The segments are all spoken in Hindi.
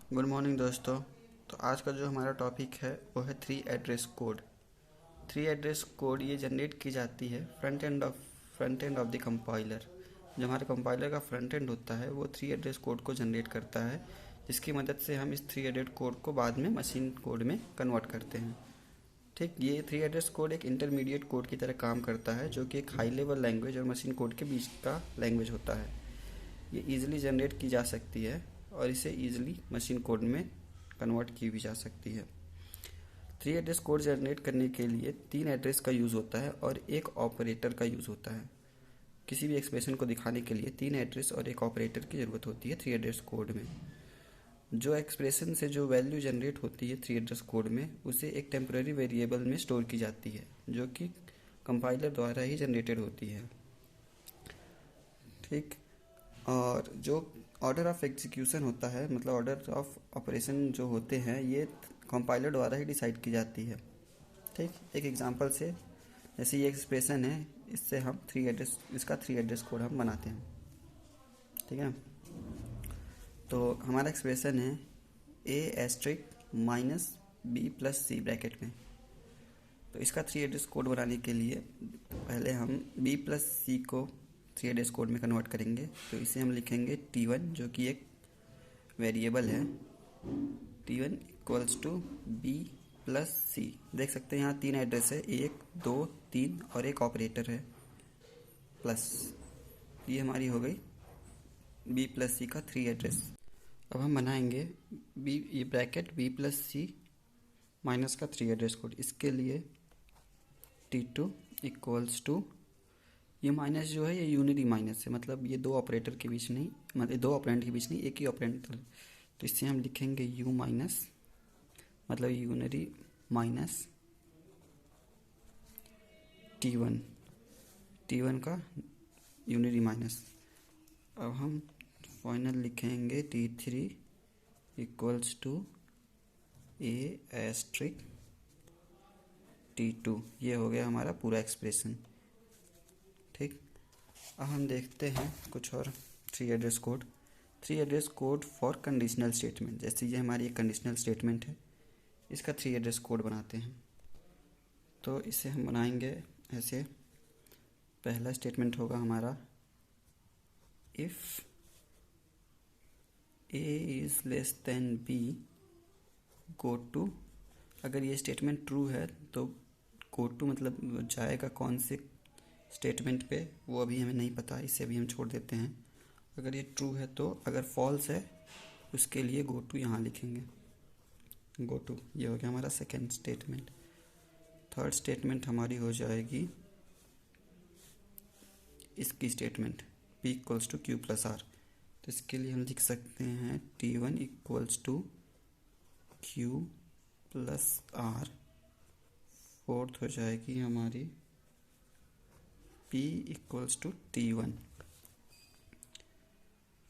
गुड मॉर्निंग दोस्तों। तो आज का जो हमारा टॉपिक है वो है three address code. Three address code ये जनरेट की जाती है front end of the compiler. जो हमारे कंपाइलर का फ्रंट एंड होता है वो थ्री एड्रेस कोड को जनरेट करता है, जिसकी मदद से हम इस थ्री एड्रेस कोड को बाद में मशीन कोड में कन्वर्ट करते हैं। ठीक, ये थ्री एड्रेस कोड एक इंटरमीडिएट कोड की तरह काम करता है, जो कि एक हाई लेवल लैंग्वेज और मशीन कोड के बीच का लैंग्वेज होता है। ये ईज़िली जनरेट की जा सकती है और इसे ईज़िली मशीन कोड में कन्वर्ट की भी जा सकती है। थ्री एड्रेस कोड जनरेट करने के लिए तीन एड्रेस का यूज़ होता है और एक ऑपरेटर का यूज़ होता है। किसी भी एक्सप्रेशन को दिखाने के लिए तीन एड्रेस और एक ऑपरेटर की ज़रूरत होती है थ्री एड्रेस कोड में। जो एक्सप्रेशन से जो वैल्यू जनरेट होती है थ्री एड्रेस कोड में, उसे एक टेम्पररी वेरिएबल में स्टोर की जाती है, जो कि कंपाइलर द्वारा ही जनरेटेड होती है। ठीक, और जो ऑर्डर ऑफ एग्जीक्यूशन होता है, मतलब ऑर्डर ऑफ ऑपरेशन जो होते हैं, ये कंपाइलर द्वारा ही डिसाइड की जाती है। ठीक, एक एग्जांपल से, जैसे ये एक्सप्रेशन है, इससे हम इसका थ्री एड्रेस कोड हम बनाते हैं। ठीक है, तो हमारा एक्सप्रेशन है ए एस्ट्रिक माइनस बी प्लस सी ब्रैकेट में। तो इसका थ्री एड्रेस कोड बनाने के लिए पहले हम बी प्लस सी को थ्री एड्रेस कोड में कन्वर्ट करेंगे। तो इसे हम लिखेंगे T1, जो कि एक वेरिएबल है। T1 equals to B plus C. देख सकते हैं यहाँ तीन एड्रेस है, 1 2 3 और एक ऑपरेटर है प्लस। ये हमारी हो गई बी प्लस सी का थ्री एड्रेस। अब हम बनाएंगे ये ब्रैकेट बी प्लस सी माइनस का थ्री एड्रेस कोड। इसके लिए T2 इक्वल्स टू, ये माइनस जो है ये यूनिटी माइनस है, मतलब ये दो ऑपरेटर के बीच नहीं, मतलब दो ऑपरेंड के बीच नहीं, एक ही ऑपरेंड। तो इससे हम लिखेंगे यू माइनस, मतलब यूनिटी माइनस T1 का यूनिटी माइनस। अब हम फाइनल लिखेंगे T3 equals to A asterisk T2। ये हो गया हमारा पूरा एक्सप्रेशन। ठीक, अब हम देखते हैं कुछ और three address code for conditional statement. जैसे ये हमारी एक कंडीशनल स्टेटमेंट है, इसका थ्री एड्रेस कोड बनाते हैं। तो इसे हम बनाएंगे ऐसे। पहला स्टेटमेंट होगा हमारा if A is less than B go to. अगर ये स्टेटमेंट ट्रू है तो गो टू मतलब जाएगा कौन से स्टेटमेंट पे, वो अभी हमें नहीं पता, इसे अभी हम छोड़ देते हैं। अगर ये ट्रू है तो, अगर फॉल्स है उसके लिए गो टू यहाँ लिखेंगे। गो टू, ये हो गया हमारा सेकेंड स्टेटमेंट। थर्ड स्टेटमेंट हमारी हो जाएगी इसकी statement P equals to Q plus R। तो इसके लिए हम लिख सकते हैं T1 equals to Q plus R। Fourth हो जाएगी हमारी P equals to T1।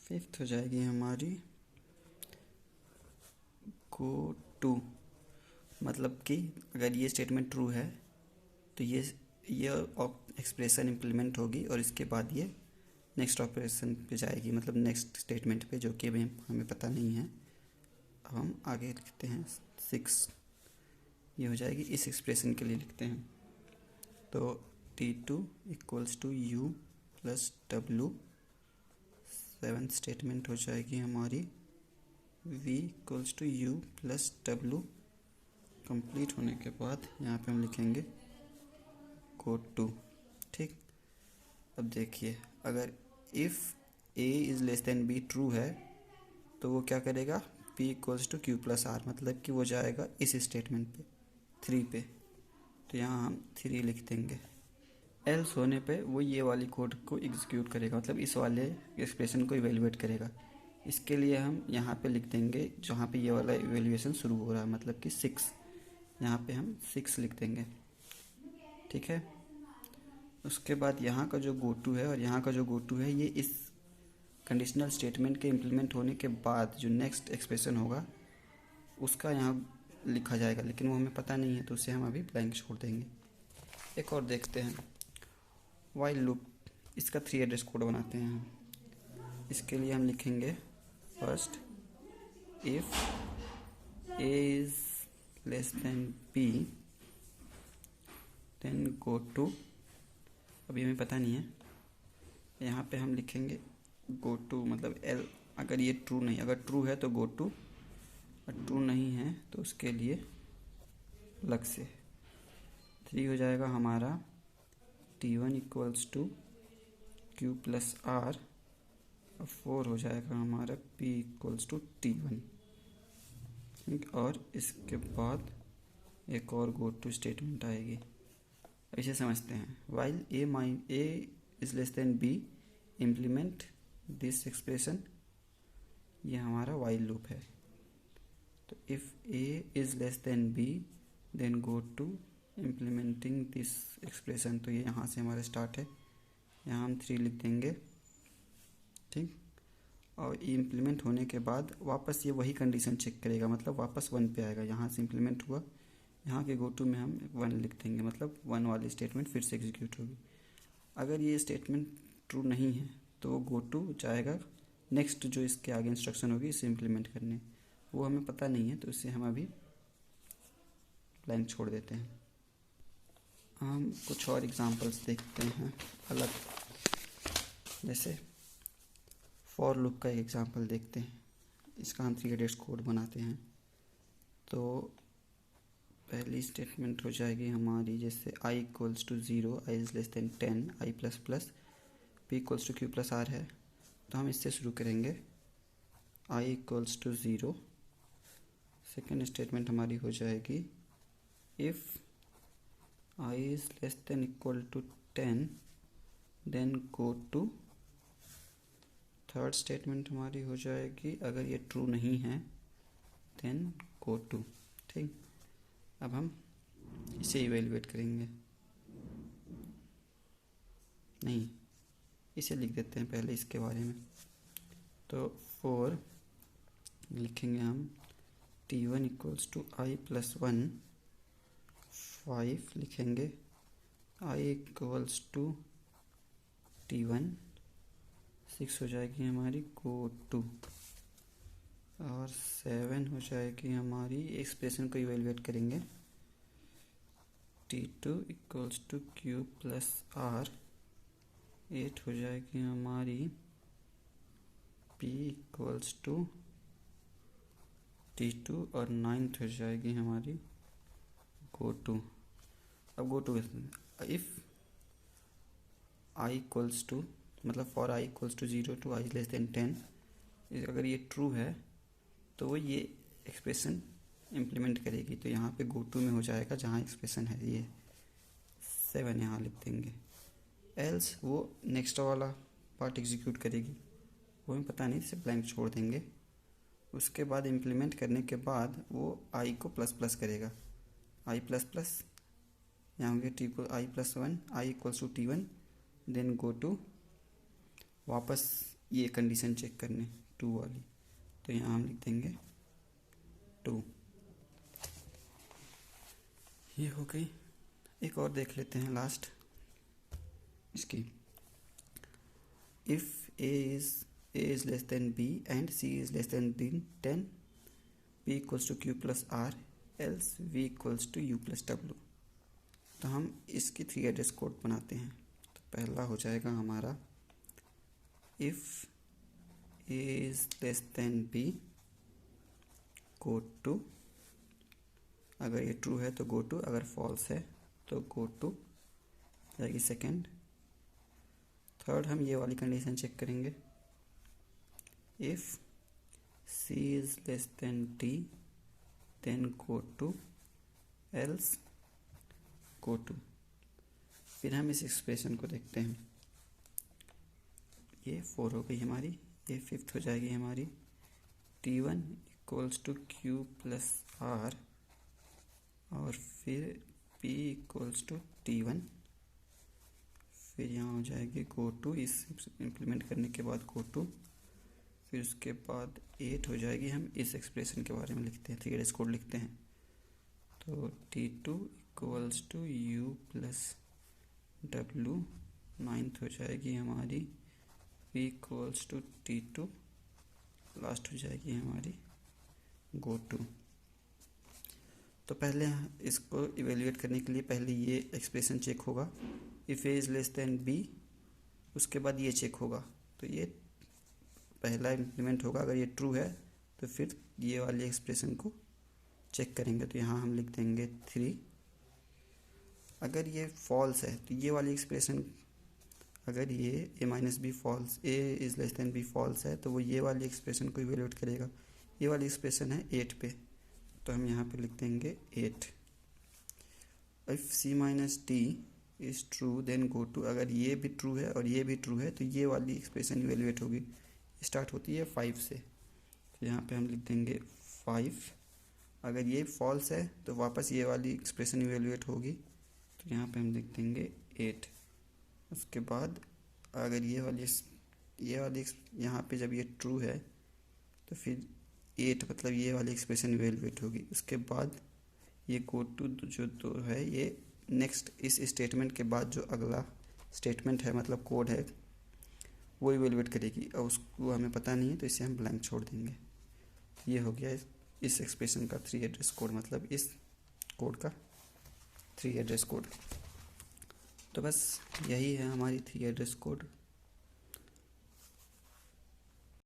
Fifth हो जाएगी हमारी गो टू, मतलब कि अगर ये स्टेटमेंट ट्रू है तो ये एक्सप्रेशन इम्प्लीमेंट होगी और इसके बाद ये नेक्स्ट ऑपरेशन पे जाएगी, मतलब नेक्स्ट स्टेटमेंट पे, जो कि अभी हमें पता नहीं है। अब हम आगे लिखते हैं 6। ये हो जाएगी इस एक्सप्रेशन के लिए लिखते हैं। तो T2 equals to U plus W। Seventh statement हो जाएगी हमारी V equals to U plus W। Complete होने के बाद यहाँ पे हम लिखेंगे गो टू। ठीक, अब देखिए, अगर if A is less than B true है तो वो क्या करेगा, P equals to Q plus R, मतलब कि वो जाएगा इस स्टेटमेंट पे 3 पे। तो यहाँ हम 3 लिख देंगे। एल्स होने पे वो ये वाली कोड को एग्जीक्यूट करेगा, मतलब इस वाले एक्सप्रेशन को इवेलुएट करेगा। इसके लिए हम यहाँ पे लिख देंगे जहाँ पे ये वाला इवेल्युएशन शुरू हो रहा है, मतलब कि 6। यहाँ पे हम 6 लिख देंगे। ठीक है, उसके बाद यहाँ का जो गो टू है और यहाँ का जो गो टू है, ये इस कंडीशनल स्टेटमेंट के इम्प्लीमेंट होने के बाद जो नेक्स्ट एक्सप्रेशन होगा उसका यहाँ लिखा जाएगा, लेकिन वो हमें पता नहीं है तो उसे हम अभी ब्लैंक छोड़ देंगे। एक और देखते हैं वाइल लूप। इसका थ्री एड्रेस कोड बनाते हैं हम। इसके लिए हम लिखेंगे first if A is less than B then go to, अभी हमें पता नहीं है, यहाँ पे हम लिखेंगे गो टू मतलब एल, अगर ये ट्रू नहीं, अगर ट्रू है तो गो टू, और ट्रू नहीं है तो उसके लिए अलग से 3 हो जाएगा हमारा T1 equals to Q plus R, और 4 हो जाएगा हमारा P इक्वल्स टू T1, ठीक। और इसके बाद एक और गो टू स्टेटमेंट आएगी, इसे समझते हैं। While A is less than B implement this expression, ये हमारा वाइल लूप है। तो if A is less than B then go to implementing this expression, तो ये यहाँ से हमारा स्टार्ट है, यहाँ हम 3 लिख देंगे, ठीक। और इम्प्लीमेंट होने के बाद वापस ये वही कंडीशन चेक करेगा, मतलब वापस 1 पे आएगा। यहाँ से इम्प्लीमेंट हुआ, यहाँ के गो टू में हम 1 लिख देंगे, मतलब 1 वाली स्टेटमेंट फिर से एग्जीक्यूट होगी। अगर ये स्टेटमेंट ट्रू नहीं है तो वो गो टू जाएगा नेक्स्ट जो इसके आगे इंस्ट्रक्शन होगी इसे इम्प्लीमेंट करने, वो हमें पता नहीं है तो इसे हम अभी ब्लैंक छोड़ देते हैं। हम कुछ और एग्जांपल्स देखते हैं अलग, जैसे फॉर लूप का एक एग्जांपल देखते हैं, इसका हम 3 हेडेड कोड बनाते हैं। तो पहली स्टेटमेंट हो जाएगी हमारी, जैसे i equals to 0, i is less than 10, i plus plus p equals to q plus r है, तो हम इससे शुरू करेंगे i equals to 0। Second statement हमारी हो जाएगी if i is less than equal to 10 then go to. Third statement हमारी हो जाएगी अगर ये ट्रू नहीं है देन गो टू, ठीक। अब हम इसे इवेलुएट करेंगे, नहीं इसे लिख देते हैं पहले इसके बारे में। तो 4 लिखेंगे हम T1 equals to i plus 1, 5 लिखेंगे i इक्वल्स टू T1, 6 हो जाएगी हमारी गो टू, और 7 हो जाएगी हमारी, एक्सप्रेशन को इवेलुएट करेंगे T2 equals to Q plus R, 8 हो जाएगी हमारी P इक्वल्स टू T2, और 9 हो जाएगी हमारी गो टू। अब go to if i equals to, मतलब for i equals to 0 to i less than 10, अगर ये ट्रू है तो वो ये एक्सप्रेशन इम्प्लीमेंट करेगी। तो यहाँ पे गो टू में हो जाएगा जहाँ एक्सप्रेशन है ये 7 यहाँ लिख देंगे, एल्स वो नेक्स्ट वाला पार्ट एग्जीक्यूट करेगी, वो हमें पता नहीं, इसे ब्लैंक छोड़ देंगे। उसके बाद इम्प्लीमेंट करने के बाद वो i को प्लस प्लस करेगा, i प्लस प्लस, यहाँ होंगे टी को i plus 1, i equals to T1 then go to, वापस ये कंडीशन चेक करने 2 वाली, तो यहाँ हम लिख देंगे 2। ये हो गई। एक और देख लेते हैं लास्ट इसकी, if a is less than b and c is less than 10, p equals to q plus R, else v equals to u plus w। तो हम इसकी 3 एड्रेस कोड बनाते हैं। तो पहला हो जाएगा हमारा if a is less than b go to, अगर ये ट्रू है तो गो टू, अगर फॉल्स है तो गो टू जाएगी सेकेंड। थर्ड हम ये वाली कंडीशन चेक करेंगे, if c is less than d then go to, else go to. फिर हम इस एक्सप्रेशन को देखते हैं, ये 4 हो गई हमारी, ये 5th हो जाएगी हमारी T1 equals to Q plus R, और फिर P इक्वल्स टू T1, फिर यहाँ हो जाएगी गो टू, इस इम्प्लीमेंट करने के बाद गो टू, फिर उसके बाद 8 हो जाएगी। हम इस एक्सप्रेशन के बारे में लिखते हैं, 3 एड्रेस कोड लिखते हैं। तो T2 equals to U plus W, 9th हो जाएगी हमारी P equals to T2, last हो जाएगी हमारी गो टू। तो पहले इसको इवेल्युएट करने के लिए पहले ये एक्सप्रेशन चेक होगा, if A is less than B, उसके बाद ये चेक होगा। तो ये पहला इम्प्लीमेंट होगा, अगर ये ट्रू है तो फिर ये वाली एक्सप्रेशन को चेक करेंगे। तो यहाँ हम लिख देंगे 3। अगर ये फॉल्स है तो ये वाली एक्सप्रेशन, अगर ये a minus B false, a is less than B false है, तो वो ये वाली एक्सप्रेशन को इवेल्युएट करेगा। ये वाली एक्सप्रेशन है 8 पे, तो हम यहाँ पे लिख देंगे 8। If c minus D is true then go to, अगर ये भी ट्रू है और ये भी ट्रू है तो ये वाली एक्सप्रेशन इवेल्युएट होगी। स्टार्ट होती है 5 से, तो यहाँ पे हम लिख देंगे 5। अगर ये फॉल्स है तो वापस ये वाली एक्सप्रेशन इवेल्युएट होगी, तो यहाँ पे हम लिख देंगे 8। उसके बाद अगर ये वाली यहाँ पे जब ये ट्रू है तो फिर 8 मतलब ये वाली एक्सप्रेशन इवेल्युएट होगी। उसके बाद ये गो टू जो तो है, ये नेक्स्ट इस स्टेटमेंट के बाद जो अगला स्टेटमेंट है मतलब कोड है वो इवेल्युएट करेगी, और उसको हमें पता नहीं है तो इसे हम ब्लैंक छोड़ देंगे। ये हो गया इस एक्सप्रेशन का 3 एड्रेस कोड, मतलब इस कोड का 3 एड्रेस कोड। तो बस यही है हमारी 3 एड्रेस कोड।